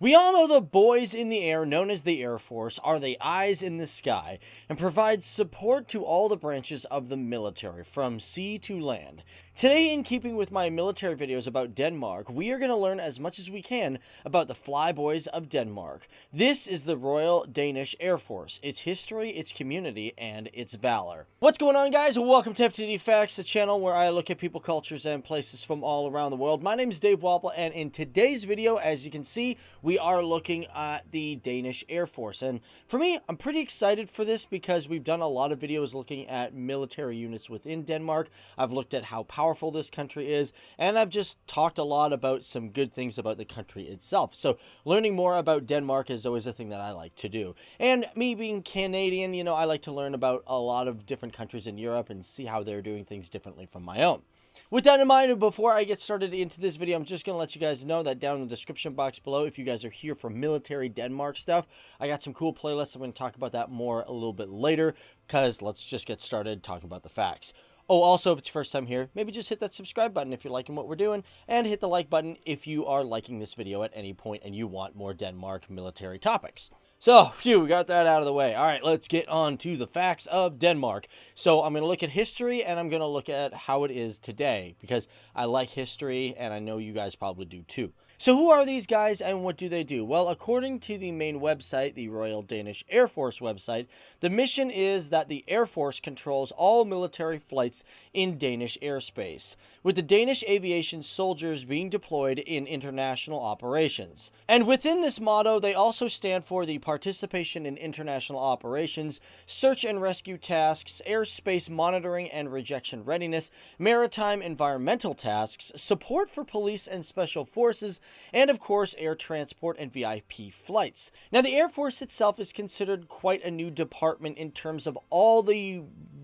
We all know the boys in the air, known as the Air Force, are the eyes in the sky and provide support to all the branches of the military, from sea to land. Today, in keeping with my military videos about Denmark, we are going to learn as much as we can about the flyboys of Denmark. This is the Royal Danish Air Force, its history, its community, and its valor. What's going on, guys? Welcome to FTD Facts, the channel where I look at people, cultures, and places from all around the world. My name is Dave Wobble, and in today's video, as you can see, we are looking at the Danish Air Force. And for me, I'm pretty excited for this because we've done a lot of videos looking at military units within Denmark. I've looked at how powerful this country is, and I've just talked a lot about some good things about the country itself. So learning more about Denmark is always a thing that I like to do. And me being Canadian, you know, I like to learn about a lot of different countries in Europe and see how they're doing things differently from my own. With that in mind, before I get started into this video, I'm just going to let you guys know that down in the description box below, if you guys are here for military Denmark stuff, I got some cool playlists. I'm going to talk about that more a little bit later, because let's just get started talking about the facts. Oh, also, if it's your first time here, maybe just hit that subscribe button if you're liking what we're doing, and hit the like button if you are liking this video at any point and you want more Denmark military topics. So, phew, we got that out of the way. All right, let's get on to the facts of Denmark. So I'm going to look at history, and I'm going to look at how it is today, because I like history, and I know you guys probably do too. So who are these guys, and what do they do? Well, according to the main website, the Royal Danish Air Force website, the mission is that the Air Force controls all military flights in Danish airspace, with the Danish aviation soldiers being deployed in international operations. And within this motto, they also stand for the participation in international operations, search and rescue tasks, airspace monitoring and rejection readiness, maritime environmental tasks, support for police and special forces, and of course air transport and VIP flights. Now, the Air Force itself is considered quite a new department in terms of all the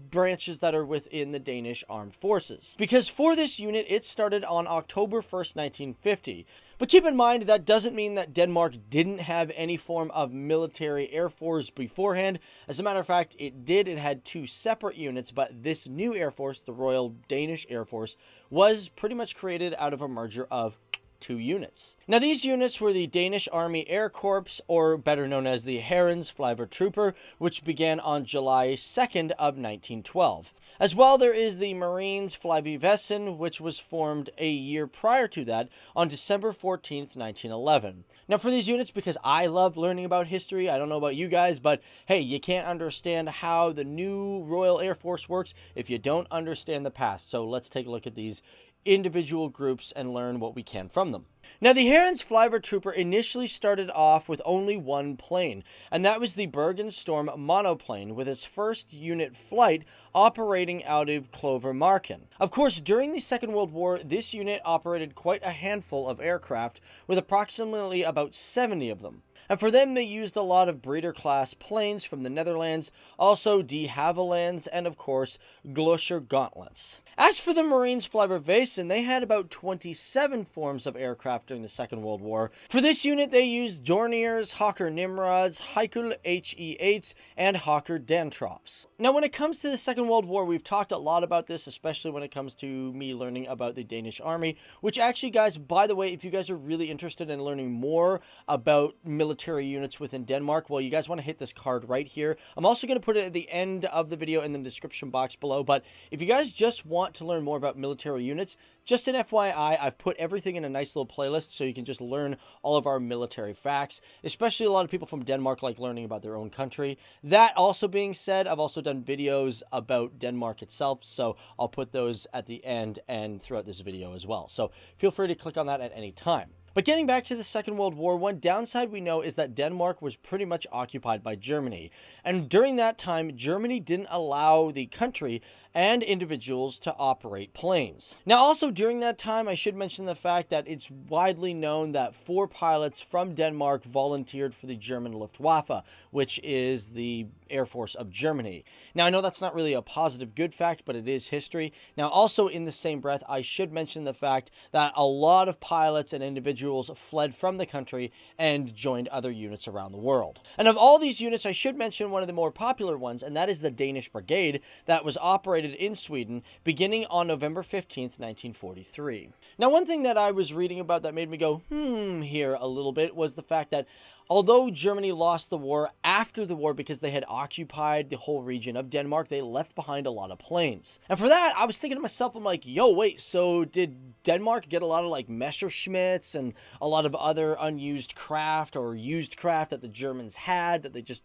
branches that are within the Danish Armed Forces, because for this unit it started on October 1st, 1950. But keep in mind, that doesn't mean that Denmark didn't have any form of military air force beforehand. As a matter of fact, it did. It had two separate units, but this new Air Force, the Royal Danish Air Force, was pretty much created out of a merger of two units. Now, these units were the Danish Army Air Corps, or better known as the Herrens Flyvevåbnet, which began on July 2nd of 1912. As well, there is the Marines Flyvevåbnet, which was formed a year prior to that on December 14th, 1911. Now, for these units, because I love learning about history, I don't know about you guys, but hey, you can't understand how the new Royal Air Force works if you don't understand the past. So let's take a look at these individual groups and learn what we can from them. Now, the Herrens Flyvevåbnet initially started off with only one plane, and that was the Bergen Storm Monoplane, with its first unit flight operating out of Flyvevåbnet. Of course, during the Second World War, this unit operated quite a handful of aircraft, with approximately about 70 of them. And for them, they used a lot of breeder-class planes from the Netherlands, also de Havillands, and of course, Gloucester gauntlets. As for the Marines Flyvevåbnet, they had about 27 forms of aircraft during the Second World War. For this unit, they used Dorniers, Hawker Nimrods, Hekul HE-8s, and Hawker Dantrops. Now, when it comes to the Second World War, we've talked a lot about this, especially when it comes to me learning about the Danish Army, which actually, guys, by the way, if you guys are really interested in learning more about military units within Denmark, well, you guys want to hit this card right here. I'm also going to put it at the end of the video in the description box below, but if you guys just want to learn more about military units, just an FYI, I've put everything in a nice little playlist so you can just learn all of our military facts, especially a lot of people from Denmark like learning about their own country. That also being said, I've also done videos about Denmark itself, so I'll put those at the end and throughout this video as well. So feel free to click on that at any time. But getting back to the Second World War, one downside we know is that Denmark was pretty much occupied by Germany. And during that time, Germany didn't allow the country and individuals to operate planes. Now, also during that time, I should mention the fact that it's widely known that 4 pilots from Denmark volunteered for the German Luftwaffe, which is the Air Force of Germany. Now, I know that's not really a positive good fact, but it is history. Now, also in the same breath, I should mention the fact that a lot of pilots and individuals fled from the country and joined other units around the world. And of all these units, I should mention one of the more popular ones, and that is the Danish Brigade that was operated in Sweden beginning on November 15th, 1943. Now, one thing that I was reading about that made me go, here a little bit was the fact that although Germany lost the war, after the war, because they had occupied the whole region of Denmark, they left behind a lot of planes. And for that, I was thinking to myself, I'm like, yo, wait, so did Denmark get a lot of like Messerschmitts and a lot of other unused craft or used craft that the Germans had that they just,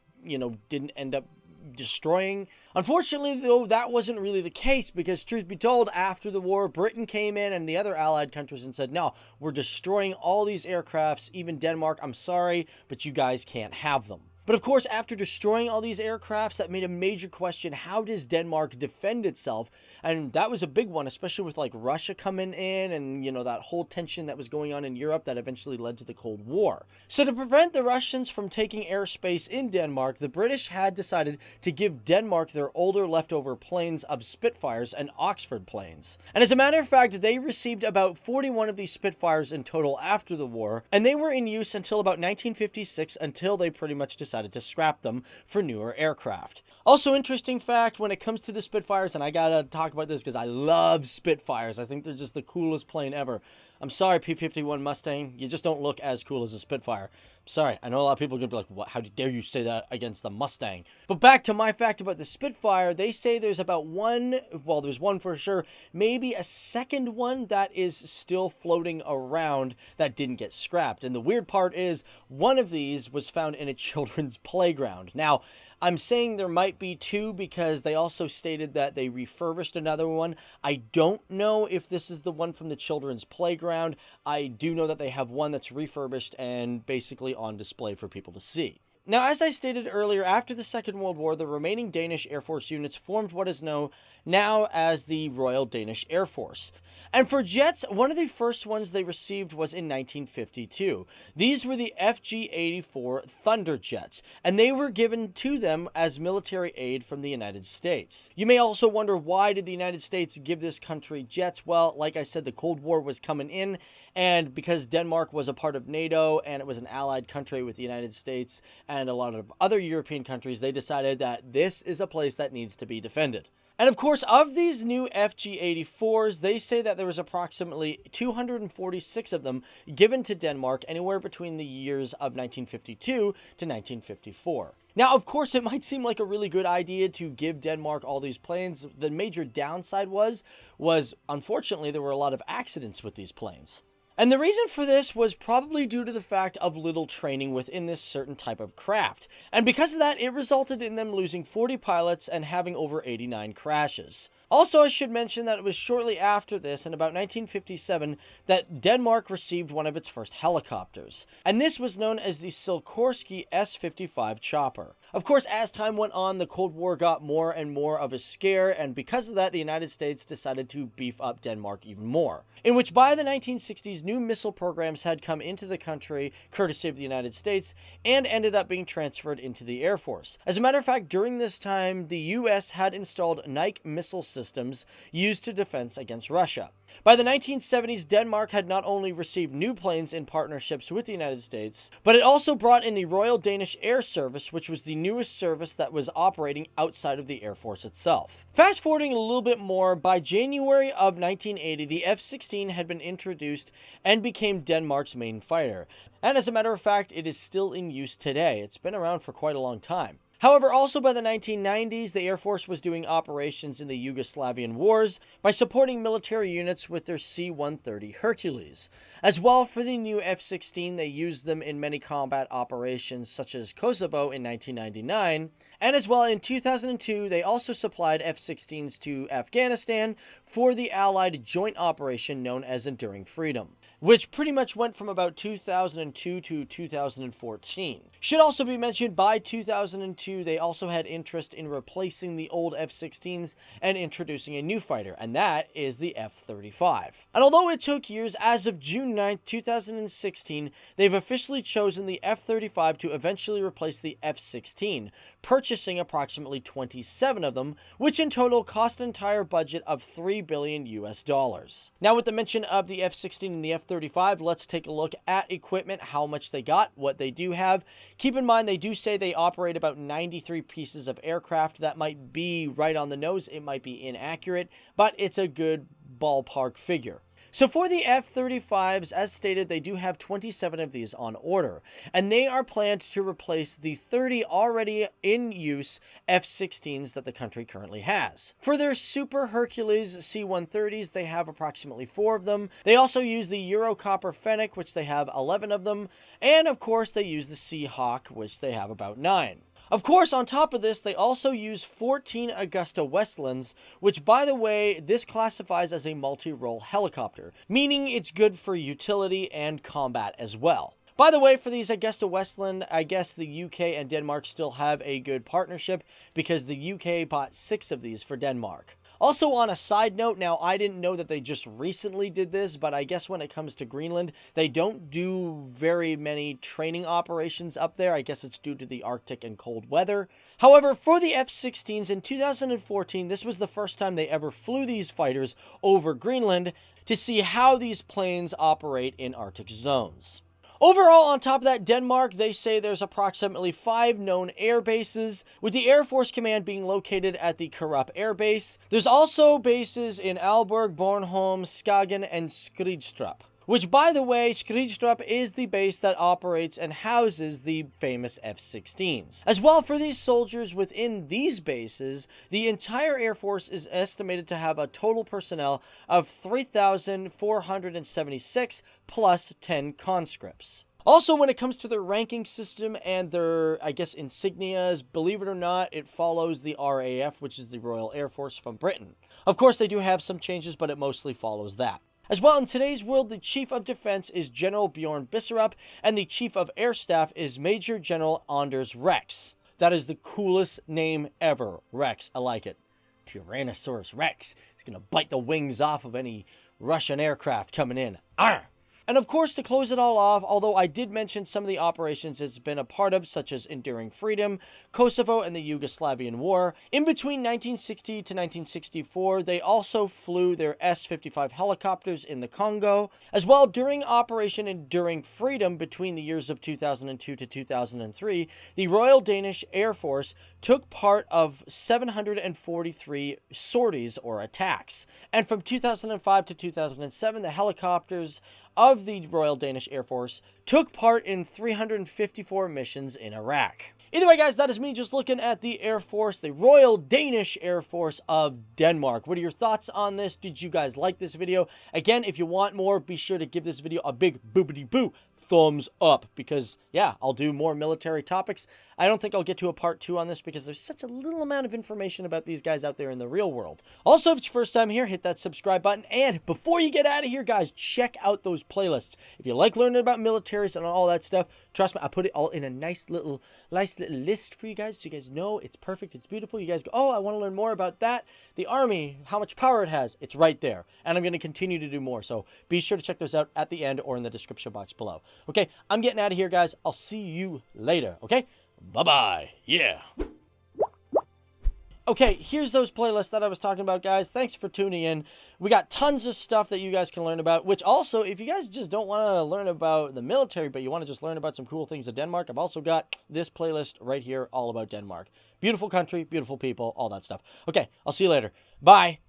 didn't end up destroying? Unfortunately, though, that wasn't really the case, because truth be told, after the war, Britain came in and the other allied countries and said, no, we're destroying all these aircrafts, even Denmark, I'm sorry, but you guys can't have them. But of course, after destroying all these aircrafts, that made a major question: how does Denmark defend itself? And that was a big one, especially with like Russia coming in and, that whole tension that was going on in Europe that eventually led to the Cold War. So to prevent the Russians from taking airspace in Denmark, the British had decided to give Denmark their older leftover planes of Spitfires and Oxford planes. And as a matter of fact, they received about 41 of these Spitfires in total after the war, and they were in use until about 1956, until they pretty much decided to scrap them for newer aircraft. Also, interesting fact when it comes to the Spitfires, and I gotta talk about this because I love Spitfires. I think they're just the coolest plane ever. I'm sorry, P-51 Mustang, you just don't look as cool as a Spitfire. Sorry, I know a lot of people are going to be like, what? How dare you say that against the Mustang? But back to my fact about the Spitfire, they say there's about there's one for sure, maybe a second one that is still floating around that didn't get scrapped. And the weird part is, one of these was found in a children's playground. Now, I'm saying there might be two because they also stated that they refurbished another one. I don't know if this is the one from the children's playground. I do know that they have one that's refurbished and basically on display for people to see. Now, as I stated earlier, after the Second World War, the remaining Danish Air Force units formed what is known now as the Royal Danish Air Force. And for jets, one of the first ones they received was in 1952. These were the FG-84 Thunder jets, and they were given to them as military aid from the United States. You may also wonder, why did the United States give this country jets? Well, like I said, the Cold War was coming in, and because Denmark was a part of NATO and it was an allied country with the United States and a lot of other European countries, they decided that this is a place that needs to be defended. And of course, of these new FG-84s, they say that there was approximately 246 of them given to Denmark anywhere between the years of 1952 to 1954. Now, of course, it might seem like a really good idea to give Denmark all these planes. The major downside was unfortunately, there were a lot of accidents with these planes. And the reason for this was probably due to the fact of little training within this certain type of craft. And because of that, it resulted in them losing 40 pilots and having over 89 crashes. Also, I should mention that it was shortly after this, in about 1957, that Denmark received one of its first helicopters. And this was known as the Sikorsky S-55 chopper. Of course, as time went on, the Cold War got more and more of a scare, and because of that, the United States decided to beef up Denmark even more. In which, by the 1960s, new missile programs had come into the country, courtesy of the United States, and ended up being transferred into the Air Force. As a matter of fact, during this time, the U.S. had installed Nike missile systems used to defense against Russia. By the 1970s, Denmark had not only received new planes in partnerships with the United States, but it also brought in the Royal Danish Air Service, which was the newest service that was operating outside of the Air Force itself. Fast forwarding a little bit more, by January of 1980, the F-16 had been introduced and became Denmark's main fighter. And as a matter of fact, it is still in use today. It's been around for quite a long time. However, also by the 1990s, the Air Force was doing operations in the Yugoslavian wars by supporting military units with their C-130 Hercules. As well, for the new F-16, they used them in many combat operations such as Kosovo in 1999, and as well in 2002, they also supplied F-16s to Afghanistan for the Allied joint operation known as Enduring Freedom. which pretty much went from about 2002 to 2014. Should also be mentioned, by 2002, they also had interest in replacing the old F-16s and introducing a new fighter, and that is the F-35. And although it took years, as of June 9th, 2016, they've officially chosen the F-35 to eventually replace the F-16, purchasing approximately 27 of them, which in total cost an entire budget of $3 billion US. Now, with the mention of the F-16 and the F-35, let's take a look at equipment, how much they got, what they do have. Keep in mind, they do say they operate about 93 pieces of aircraft. That might be right on the nose, it might be inaccurate, but it's a good ballpark figure. So for the F-35s, as stated, they do have 27 of these on order, and they are planned to replace the 30 already in use F-16s that the country currently has. For their Super Hercules C-130s, they have approximately 4 of them. They also use the Eurocopter Fennec, which they have 11 of them, and of course they use the Seahawk, which they have about 9. Of course, on top of this, they also use 14 Augusta Westlands, which, by the way, this classifies as a multi-role helicopter, meaning it's good for utility and combat as well. By the way, for these Augusta Westland, I guess the UK and Denmark still have a good partnership because the UK bought 6 of these for Denmark. Also, on a side note, now I didn't know that they just recently did this, but I guess when it comes to Greenland, they don't do very many training operations up there. I guess it's due to the Arctic and cold weather. However, for the F-16s in 2014, this was the first time they ever flew these fighters over Greenland to see how these planes operate in Arctic zones. Overall, on top of that, Denmark, they say there's approximately 5 known air bases, with the Air Force Command being located at the Karup Air Base. There's also bases in Aalborg, Bornholm, Skagen, and Skridstrup. Which, by the way, Skridstrup is the base that operates and houses the famous F-16s. As well, for these soldiers within these bases, the entire Air Force is estimated to have a total personnel of 3,476 plus 10 conscripts. Also, when it comes to their ranking system and their, I guess, insignias, believe it or not, it follows the RAF, which is the Royal Air Force from Britain. Of course, they do have some changes, but it mostly follows that. As well, in today's world, the Chief of Defense is General Bjorn Bisserup, and the Chief of Air Staff is Major General Anders Rex. That is the coolest name ever, Rex. I like it. Tyrannosaurus Rex. He's gonna bite the wings off of any Russian aircraft coming in. Arr! And of course, to close it all off, although I did mention some of the operations it's been a part of, such as Enduring Freedom, Kosovo, and the Yugoslavian War, in between 1960 to 1964, they also flew their S-55 helicopters in the Congo. As well, during Operation Enduring Freedom between the years of 2002 to 2003, the Royal Danish Air Force took part of 743 sorties or attacks. And from 2005 to 2007, the helicopters of the Royal Danish Air Force took part in 354 missions in Iraq. Either way, guys, that is me just looking at the Air Force, the Royal Danish Air Force of Denmark. What are your thoughts on this? Did you guys like this video? Again, if you want more, be sure to give this video a big boopity-boo thumbs up because, yeah, I'll do more military topics. I don't think I'll get to a part 2 on this because there's such a little amount of information about these guys out there in the real world. Also, if it's your first time here, hit that subscribe button. And before you get out of here, guys, check out those playlists. If you like learning about militaries and all that stuff, trust me, I put it all in a nice little list for you guys so you guys know it's perfect, it's beautiful. You guys go, oh, I want to learn more about that. The Army, how much power it has. It's right there. And I'm going to continue to do more. So be sure to check those out at the end or in the description box below. Okay, I'm getting out of here, guys. I'll see you later, okay? Bye-bye. Yeah. Okay, here's those playlists that I was talking about, guys. Thanks for tuning in. We got tons of stuff that you guys can learn about, which also, if you guys just don't want to learn about the military, but you want to just learn about some cool things in Denmark, I've also got this playlist right here all about Denmark. Beautiful country, beautiful people, all that stuff. Okay, I'll see you later. Bye.